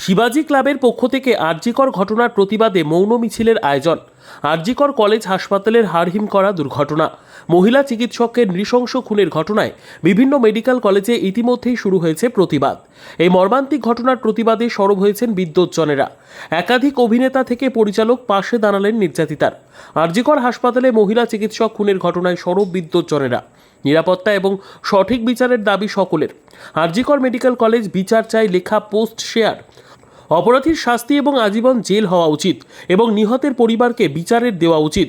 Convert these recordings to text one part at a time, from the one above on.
শিবাজি ক্লাবের পক্ষ থেকে আরজিকর ঘটনার প্রতিবাদে মৌন মিছিলের আয়োজন। আরজিকর কলেজ হাসপাতালের হাড়হিম করা দুর্ঘটনা, মহিলা চিকিৎসকের নৃশংস খুনের ঘটনায় বিভিন্ন মেডিকেল কলেজে ইতিমধ্যেই শুরু হয়েছে প্রতিবাদ। এই মর্মান্তিক ঘটনার প্রতিবাদে সরব হয়েছেন বিদ্বজ্জনেরা। একাধিক অভিনেতা থেকে পরিচালক পাশে দাঁড়ালেন নির্যাতিতার। আরজিকর হাসপাতালে মহিলা চিকিৎসক খুনের ঘটনায় সরব বিদ্বজ্জনেরা। নিরাপত্তা এবং সঠিক বিচারের দাবি সকলের। আরজিকর মেডিকেল কলেজ বিচার চাই লেখা পোস্ট শেয়ার। অপরাধীর শাস্তি এবং আজীবন জেল হওয়া উচিত এবং নিহতের পরিবারকে বিচারের দেওয়া উচিত।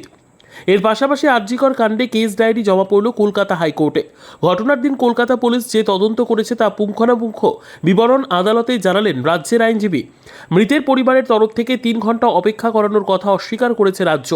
এর পাশাপাশি আরজিকর কাণ্ডে কেস ডায়েরি জমা পড়ল কলকাতা হাইকোর্টে। ঘটনার দিন কলকাতা পুলিশ যে তদন্ত করেছে তা পুঙ্খানুপুঙ্খ বিবরণ আদালতে জানালেন রাজ্যের আইনজীবী। মৃতের পরিবারের তরফ থেকে 3 ঘন্টা অপেক্ষা করানোর কথা অস্বীকার করেছে রাজ্য।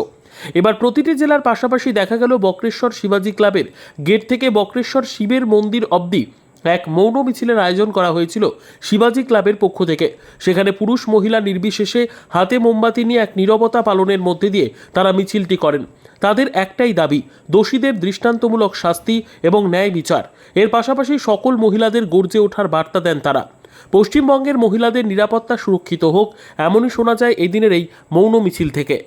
এবার প্রতিটি জেলার পাশাপাশি দেখা গেল বক্রেশ্বর শিবাজি ক্লাবের গেট থেকে বক্রেশ্বর শিবের মন্দির অবধি এক মৌন মিছিলের আয়োজন করা হয়েছিল শিবাজি ক্লাবের পক্ষ থেকে। সেখানে পুরুষ মহিলা নির্বিশেষে হাতে মোমবাতি নিয়ে এক নীরবতা পালনের মধ্যে দিয়ে তারা মিছিলটি করেন। তাদের একটাই দাবি, দোষীদের দৃষ্টান্তমূলক শাস্তি এবং ন্যায় বিচার। এর পাশাপাশি সকল মহিলাদের গর্জে ওঠার বার্তা দেন তারা। পশ্চিমবঙ্গের মহিলাদের নিরাপত্তা সুরক্ষিত হোক, এমনই শোনা যায় এদিনের এই মৌন মিছিল থেকে।